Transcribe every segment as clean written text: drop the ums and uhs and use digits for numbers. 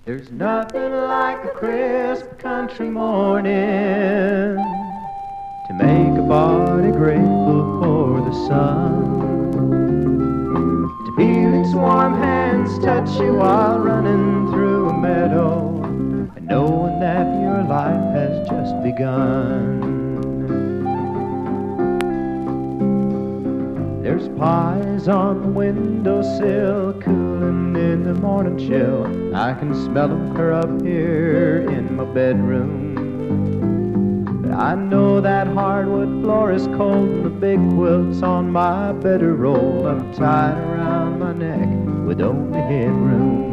There's nothing like a crisp country morning to make a body grateful for the sun, to feel its warm hands touch you while running through a meadow, and knowing that your life has just begun. There's pies on the windowsill, cooling in the morning chill. I can smell them clear up here in my bedroom. But I know that hardwood floor is cold, and the big quilts on my bed are rolled up tight around my neck with only headroom.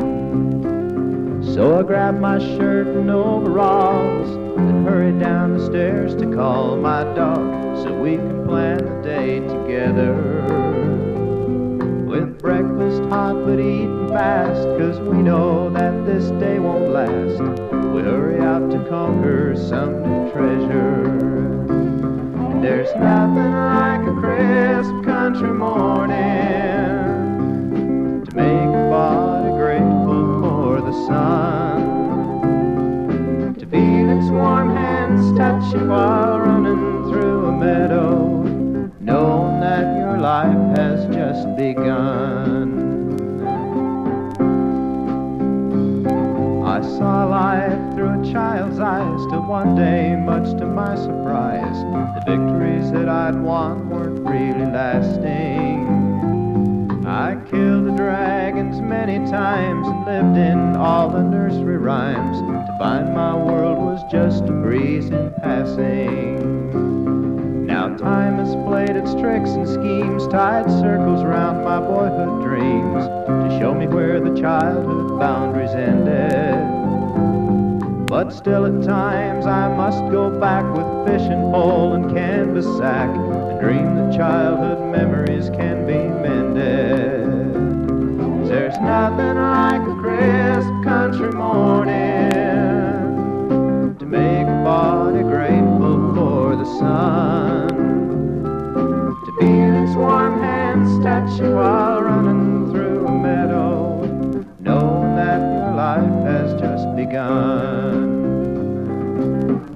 So I grab my shirt and overalls and hurry down the stairs to call my dog so we can plan the day together. With breakfast hot but eating fast, 'cause we know that this day won't last. We hurry out to conquer some new treasure. And there's nothing like a crisp country morning to make a body grateful for the sun, to feel its warm hands touch you while running through a meadow, knowing that your life has just begun. I saw life through a child's eyes till one day, much to my surprise, the victories that I'd won weren't really lasting. I killed the dragons many times and lived in all the nursery rhymes to find my world was just a breeze in passing. Now time has played its tricks and schemes, tied circles around my boyhood dreams to show me where the childhood boundaries ended. But still at times I must go back with fishing pole and canvas sack and dream that childhood memories can be mended. 'Cause there's nothing like a crisp country morning to make a body grateful for the sun, to feel its warm hands touch you while running through a meadow, knowing that your life has just begun.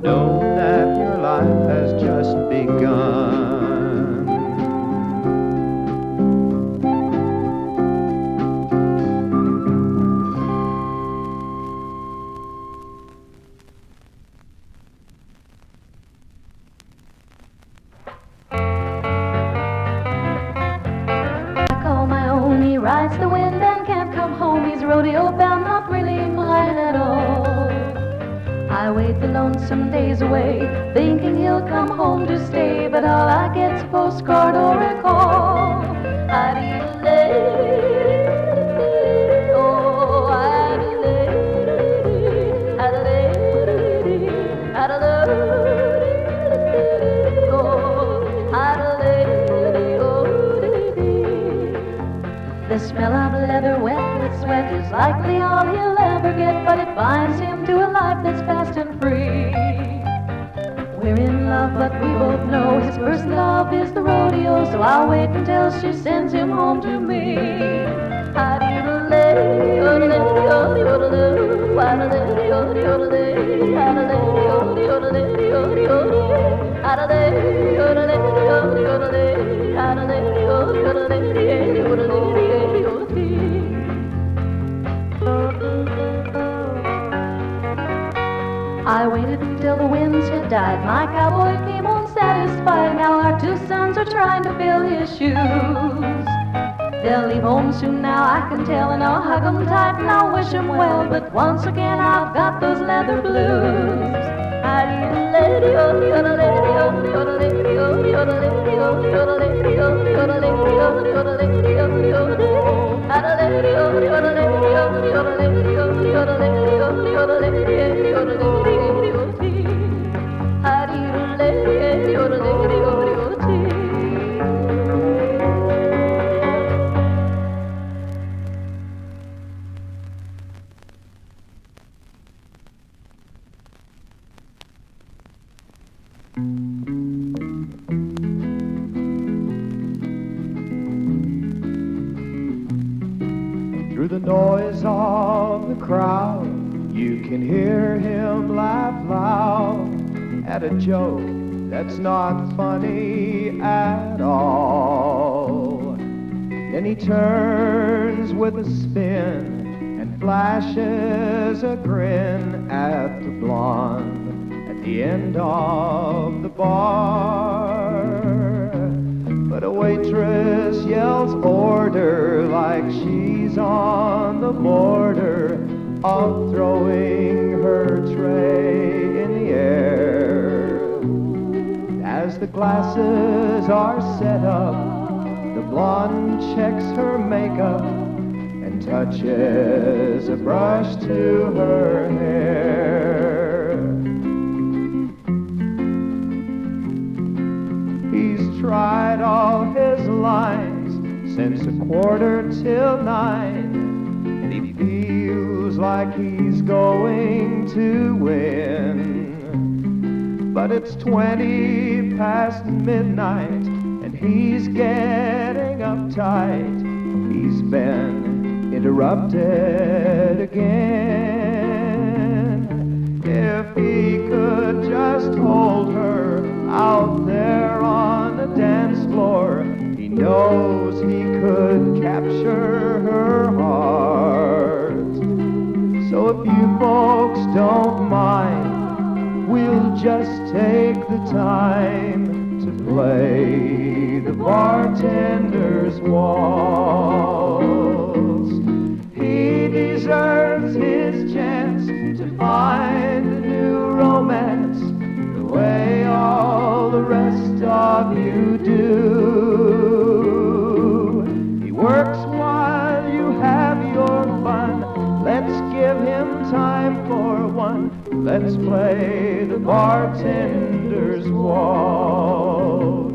Know that your life has just begun. I call my own, he rides the wind and can't come home. He's rodeo bound, not really mine at all. I wait the lonesome days away, thinking he'll come home to stay, but all I get's a postcard or a call. Addie-lay, oh, addie-lay, addie-lay, addie-lay, oh, addie-lay, oh, dee-dee. The smell of leather wet with sweat is likely all he'll ever get, but it binds him to a life that's fast and free. We're in love, but we both know his first love is the rodeo, so I'll wait until she sends him home to me. Addie-lay, oh-de-lay, oh-de-oh-de-lay, addie-lay, oh-de-oh-de-lay, addie-lay, oh-de-oh-de-lay, oh-de-oh-de-lay, addie-lay, oh-de-lay, oh-de-oh-de-lay, addie-lay, oh-de-oh-de-lay, oh-de-oh-de-lay, oh-de-oh-de-lay. I waited until the winds had died. My cowboy came home satisfied. Now our two sons are trying to fill his shoes. They'll leave home soon now, I can tell, and I'll hug 'em tight and I'll wish 'em well. But once again I've got those leather blues. Addie-lady, oh-de-oh-de-lady, oh-de-oh-de-lady, oh-de-oh-de-lady, oh-de-oh-de-lady, oh-de-oh-de-lady, oh-de-oh-de-lady, oh-de-oh-de-lady. Addie-lady, oh-de-oh-de-lady, oh-de-oh-de-lady, oh-de-oh-de-lady, oh-de-oh-de-lady, oh-de-oh-de-lady, oh-de-oh-de-lady. Through the noise of the crowd, You can hear him laugh loud at a joke that's not funny at all. Then he turns with a spin and flashes a grin at the blonde at the end of the bar. But a waitress yells order like she's on the border of throwing her tray in the air. As the glasses are set up, the blonde checks her makeup and touches a brush to her hair. He's tried all his lines since 9:15, and he feels like he's going to win. But it's 20 past midnight, and he's getting uptight. He's been interrupted again. If he could just hold her out there on the dance floor, he knows he could capture her heart. So if you folks don't mind, we'll just take the time to play the bartender's waltz. He deserves his chance to find a new romance, the way all the rest of you do. He works while you have your fun. Let's give him time for one. Let's play the bartender's waltz.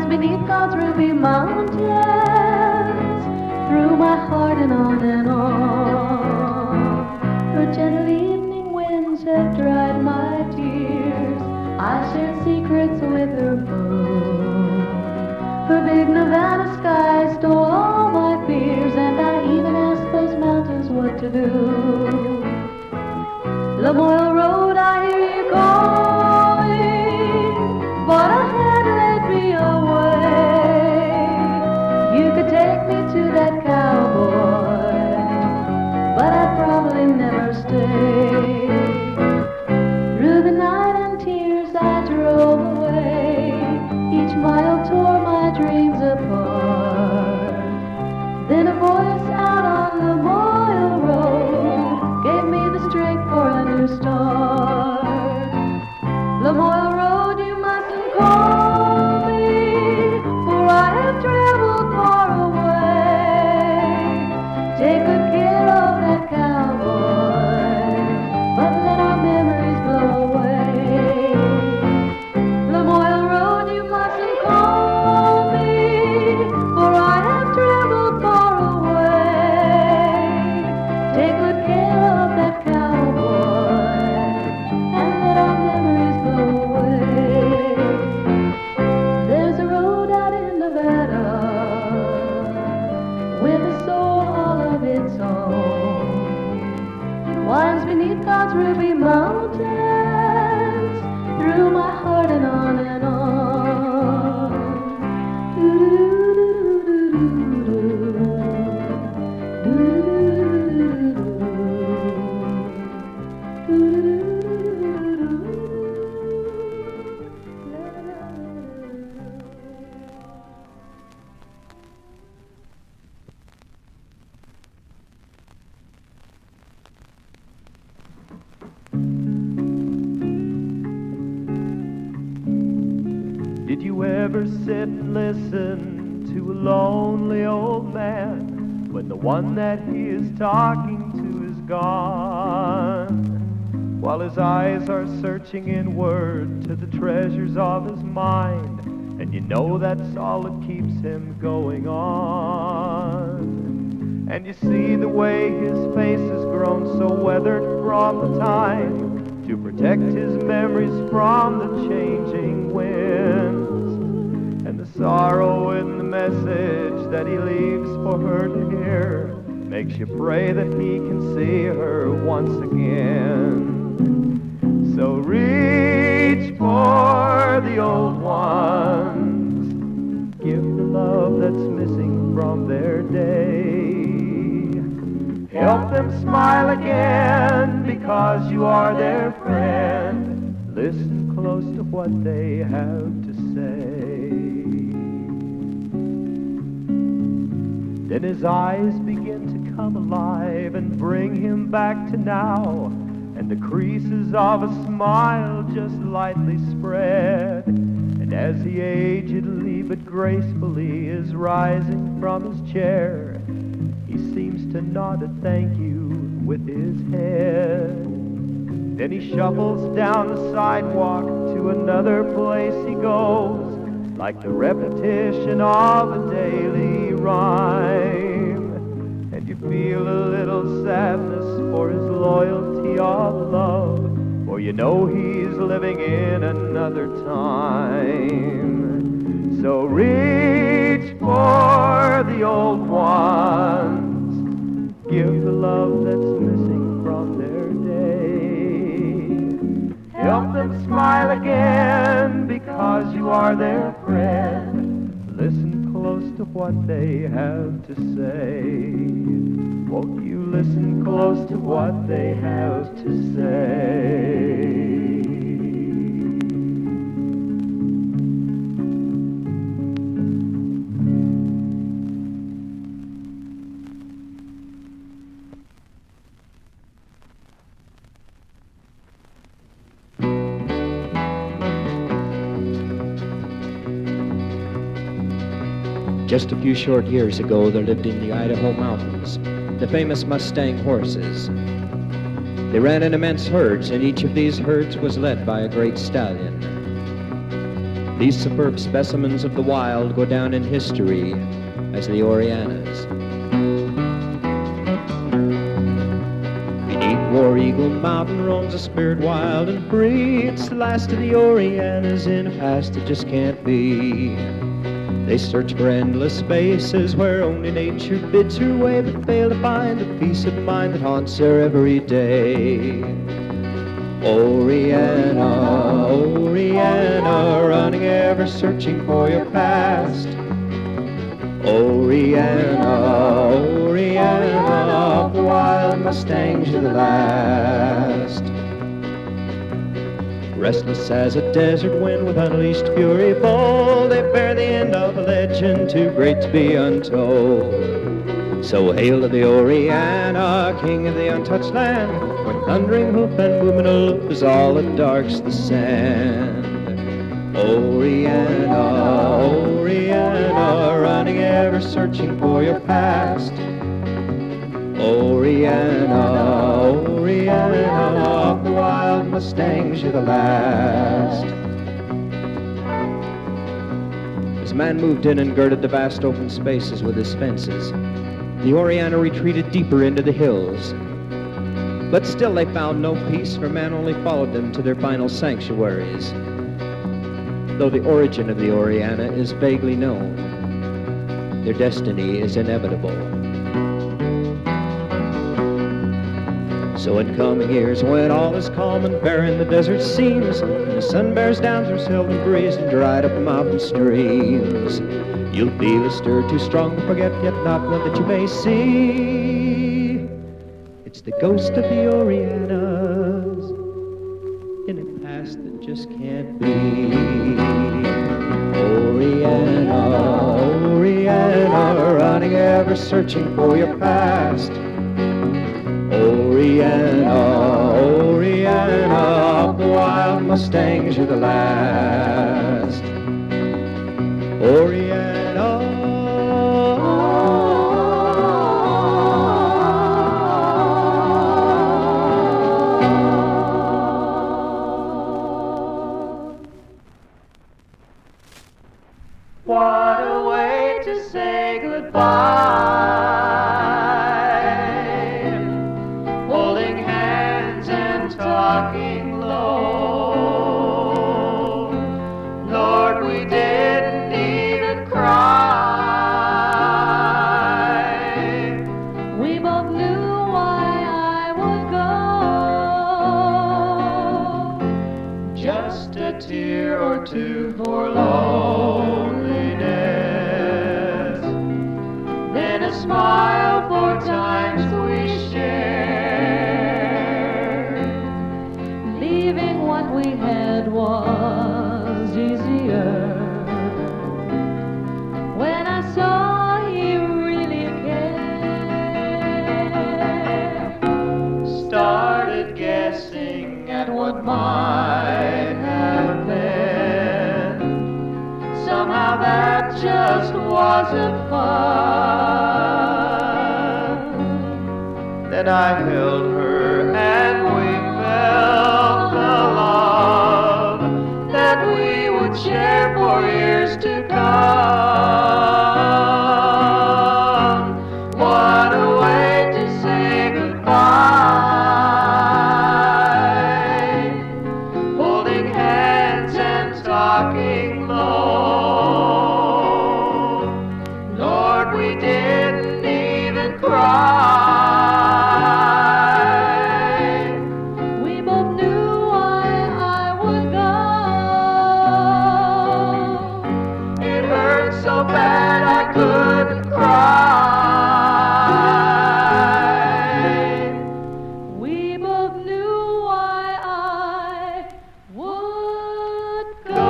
Beneath God's ruby mountains, through my heart and on. Her gentle evening winds have dried my tears. I shared secrets with her moon. Her big Nevada sky stole all my fears, and I even asked those mountains what to do. Lamoille Road, I hear you calling, but I had led me away. You could take me to that cowboy, but I'd probably never stay. Through the night and tears I drove away. Each mile tore my dreams apart. Then a voice out on the Lamoille Road gave me the strength for a new start. Lamoille Road, you mustn't call me, for I have traveled far away. Take good care of that cowboy, but let our memories blow away. Lamoille Road, you mustn't call me, for I have traveled far away. Take good care of that cowboy, and let our memories blow away. There's a road out in Nevada with a soul all of its own. It winds beneath God's ruby mountains, through my heart and on and on. Did you ever sit and listen to a lonely old man when the one that he is talking to is gone? While his eyes are searching inward to the treasures of his mind, and you know that's all that keeps him going on. And you see the way his face has grown so weathered from the time to protect his memories from the changing winds, and the sorrow in the message that he leaves for her to hear makes you pray that he can see her once again. So reach for the old ones, give the love that's missing from their day. Help them smile again because you are their friend. Listen close to what they have to say. Then his eyes begin to come alive and bring him back to now, and the creases of a smile just lightly spread. And as he agedly but gracefully is rising from his chair, he seems to nod a thank you with his head. Then he shuffles down the sidewalk, to another place he goes, like the repetition of a daily rhyme. And you feel a little sadness for his loyalty of love, for you know he's living in another time. So reach for the old ones, give the love that's missing from their day. Help them smile again because you are their friend. Listen close to what they have to say. Won't you listen close to what they have to say? Just a few short years ago, there lived in the Idaho mountains the famous Mustang horses. They ran in immense herds, and each of these herds was led by a great stallion. These superb specimens of the wild go down in history as the Orianas. Beneath War Eagle Mountain roams a spirit wild and free. It's the last of the Orianas in a past that just can't be. They search for endless spaces where only nature bids her way, but fail to find the peace of mind that haunts her every day. Oriana, Oriana, running ever searching for your past. Oriana, Oriana, the wild Mustangs you're the last. Restless as a desert wind with unleashed fury bold, they bear the end of a legend too great to be untold. So hail to the Oriana, king of the untouched land, where thundering hoof and booming aloof is all that darks the sand. Oriana, Oriana, running ever searching for your past. Oriana, Oriana, the wild Mustangs, you're the last. As man moved in and girded the vast open spaces with his fences, the Oriana retreated deeper into the hills. But still they found no peace, for man only followed them to their final sanctuaries. Though the origin of the Oriana is vaguely known, their destiny is inevitable. So in coming years, when all is calm and barren the desert seems, and the sun bears down through sylvan breeze and dried up mountain streams, you'll feel a stir too strong to forget, yet not one that you may see. It's the ghost of the Orianas in a past that just can't be. Oriana, Oriana, running ever searching for your past. Oriana, Oriana, of the wild Mustangs, you're the last. both knew why I would go. Just a tear or two for loneliness, then a smile for times we shared. Leaving what we had was easier. When I saw he really cared, Started guessing at what might have been. Somehow that just wasn't fun. Then I held her and we felt the love that we would share for years to come. What a way to say goodbye, holding hands and talking low. Lord, we didn't even cry. we both knew why I would go. It hurt so bad I couldn't cry. We both knew why I would go.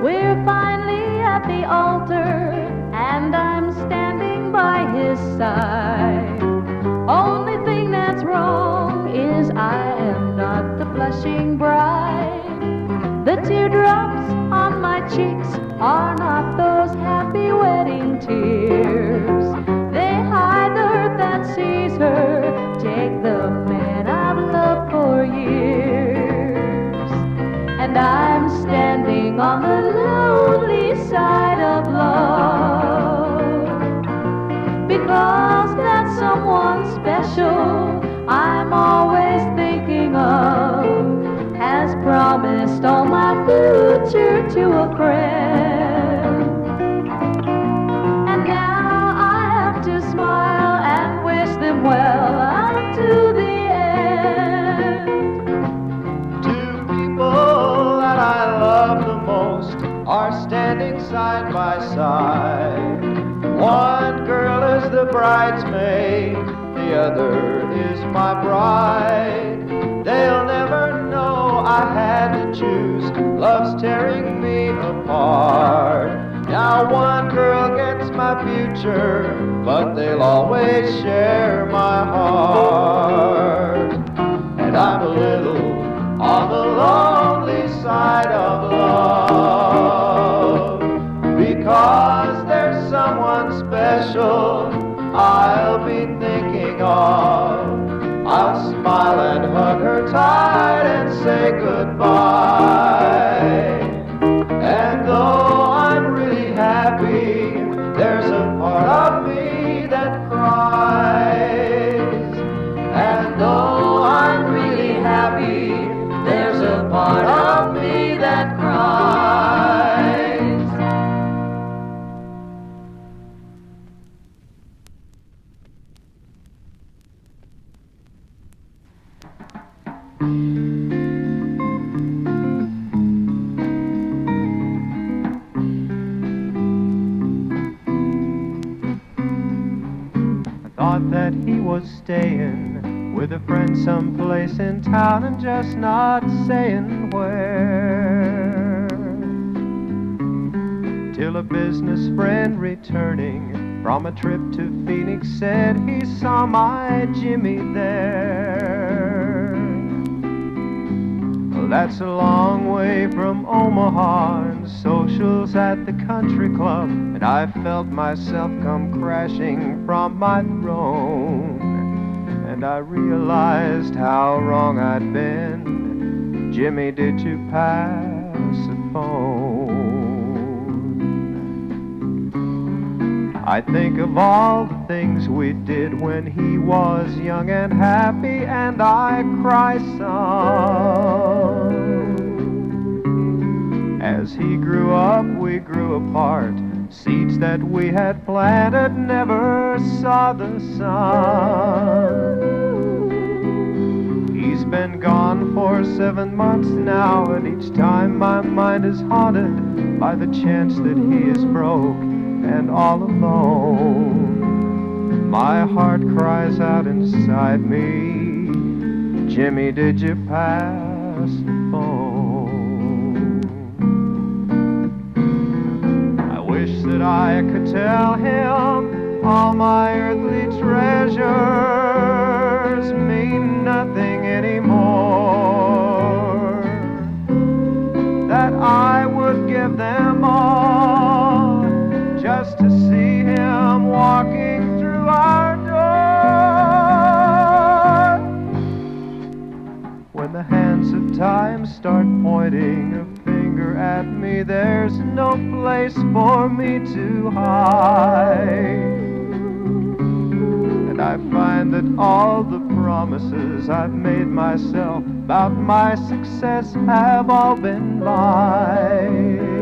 We're finally at the altar, and I'm standing by his side. Only thing that's wrong is I am not the blushing bride. The teardrops on my cheeks are not those happy wedding tears. They hide the hurt that sees her take the man I've loved for years. And I'm standing on the lonely side of love, because that someone special I'm always thinking of has promised all my future to a friend. And now I have to smile and wish them well unto the end. Two people that I love the most are standing side by side. One girl is the bridesmaid, the other is my bride. They'll never know I had to choose, love's tearing me apart. Now one girl gets my future, but they'll always share my heart. And I'm a little on the lonely side of love, because there's someone special I'll be thinking of. I'll smile and hug her tight and say goodbye. And though I'm really happy, there's a part of me that cries. And though I'm really happy, there's a part of me that cries. I thought that he was staying with a friend someplace in town and just not saying where, till a business friend returning from a trip to Phoenix said he saw my Jimmy there. Well, that's a long way from Omaha and socials at the country club, and I felt myself come crashing from my throne. And I realized how wrong I'd been. Jimmy, did you pass the phone? I think of all the things we did when he was young and happy, and I cry some. As he grew up, we grew apart. Seeds that we had planted never saw the sun. He's been gone for 7 months now, and each time my mind is haunted by the chance that he is broke and all alone. My heart cries out inside me, Jimmy, did you pass the phone? I wish that I could tell him all my earthly treasures mean nothing anymore, that I would give them all just to see him walking through our door. When the hands of time start pointing a finger at me, there's no place for me to hide. And I find that all the promises I've made myself about my success have all been lies.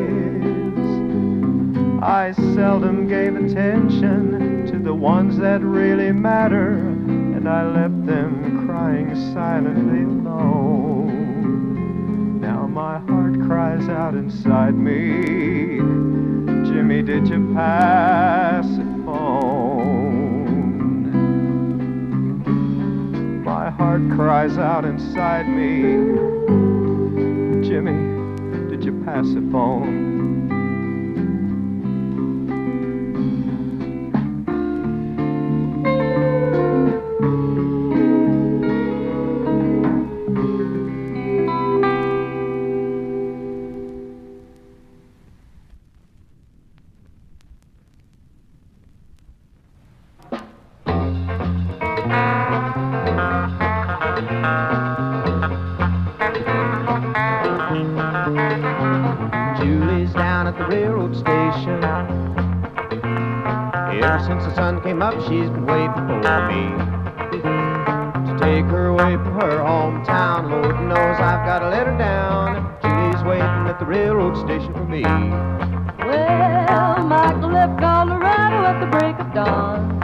I seldom gave attention to the ones that really matter, and I left them crying silently alone. Now my heart cries out inside me, Jimmy, did you pass the phone? My heart cries out inside me, Jimmy, did you pass the phone? Julie's down at the railroad station. Ever since the sun came up, she's been waiting for me to take her away from her hometown. Lord knows I've got to let her down. Julie's waiting at the railroad station for me. Well, Michael left Colorado at the break of dawn.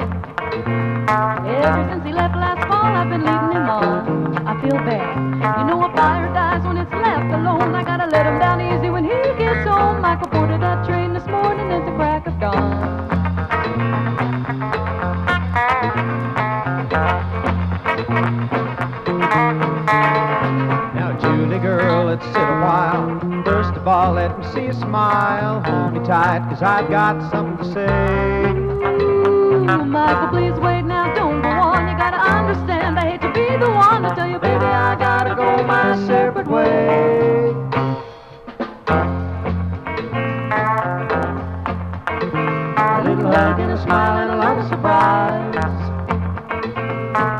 Ever since he left last fall, I've been leading him on. I feel bad. You know a fire dies when it's left alone. I gotta let him down easy when he gets home. Michael boarded that train this morning at the crack of dawn. Now, Julie girl, let's sit a while. First of all, let me see a smile. Hold me tight, 'cause I've got something to say. Ooh, Michael, please wait now, don't go on. You gotta understand, I hate to be the one to tell you, baby, I gotta go my separate way. A little hug and a smile and a lot of surprise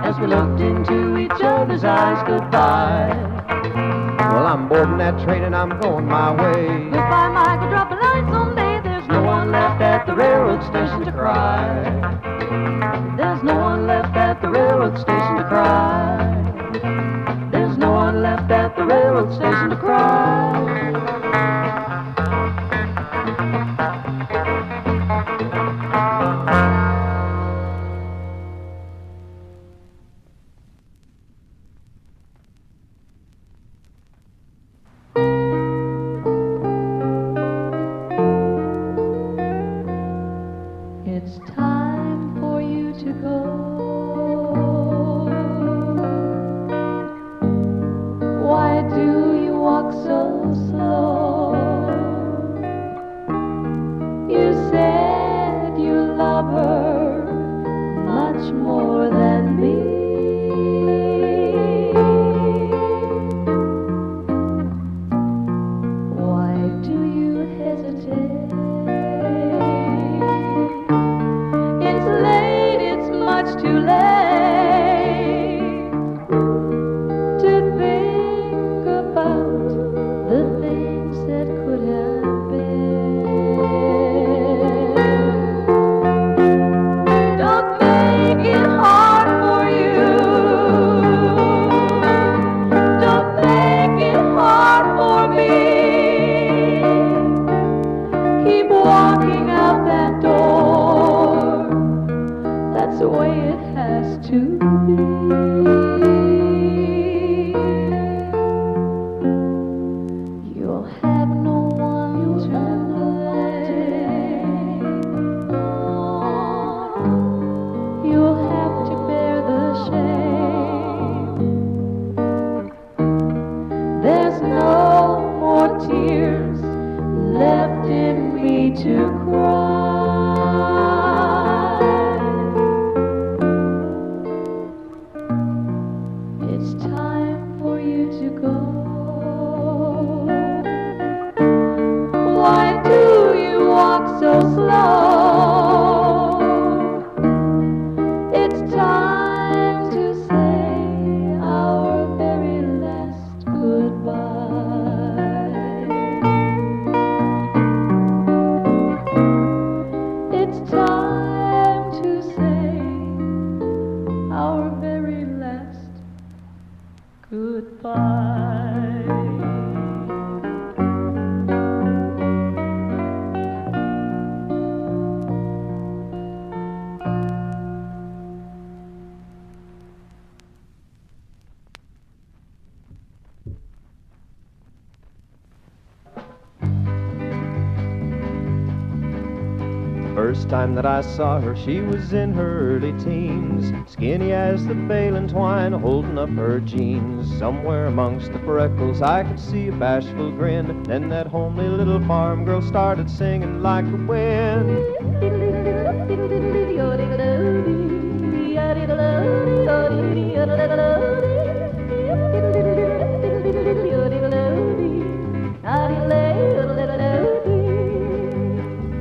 as we looked into each other's eyes. Goodbye. Well, I'm boarding that train and I'm going my way. Goodbye, Michael, drop a line someday. There's no one left at the railroad station to cry. There's no one left at the railroad station to cry. There's no one left at the railroad station to cry. It's time for you to go. Why do you walk so slow? You said you love her much more than me. Why do you hesitate? to be. You'll have no one to blame. You'll have to bear the shame. There's no more tears left in me to cry. It's time for you to go. Why do you walk so slow? It's time to say our very last goodbye. It's time to say our very last goodbye. First time that I saw her, she was in her early teens, skinny as the bale twine, holding up her jeans. Somewhere amongst the freckles I could see a bashful grin. Then that homely little farm girl started singing like the wind.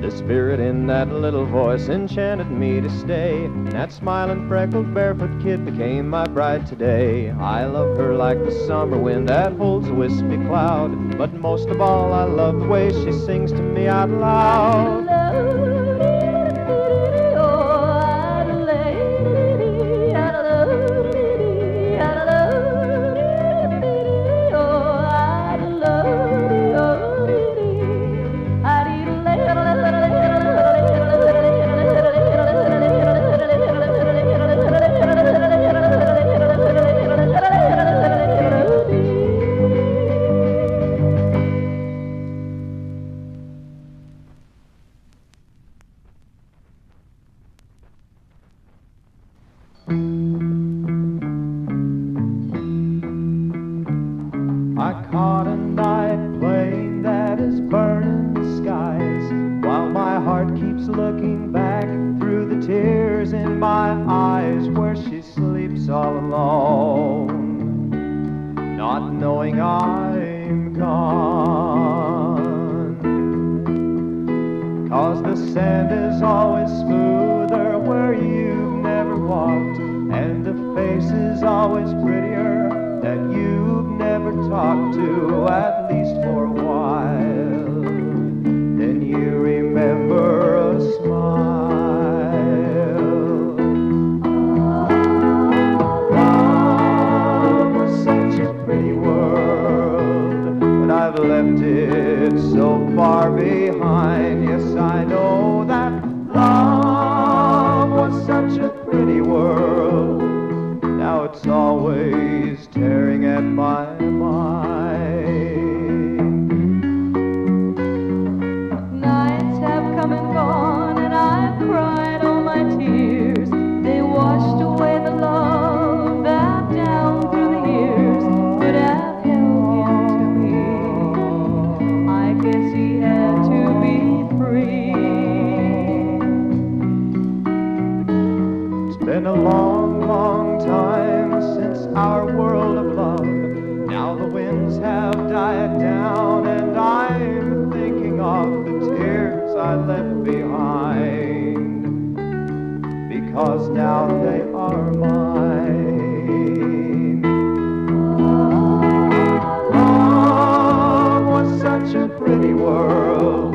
The spirit in that little voice enchanted me to stay. And that smiling, freckled, barefoot kid became my bride today. I love her like the summer wind that holds a wispy cloud. But most of all, I love the way she sings to me out loud. I caught a night plane that is burning the skies, while my heart keeps looking back through the tears in my eyes, where she sleeps all alone, not knowing I'm gone. 'Cause the sand is always smoother where you've never walked, and the face is always prettier that you've never talked to, at least for a while. Then you remember a smile. Love was such a pretty world, but I've left it so far behind. Yes, I know that love was such a pretty world. Now it's always tearing at my mind. Nights have come and gone, and I've cried all my tears. They washed away the love that down through the years could have held him to me. I guess he had to be free. It's been a long, long time since our world of love. Now the winds have died down, and I'm thinking of the tears I left behind, because now they are mine. Love was such a pretty world,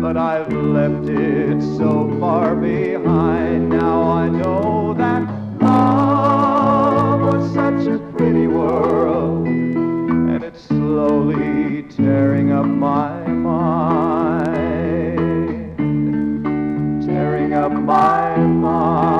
but I've left it so far behind. Now I know that love was such a pretty world, and it's slowly tearing up my mind, tearing up my mind.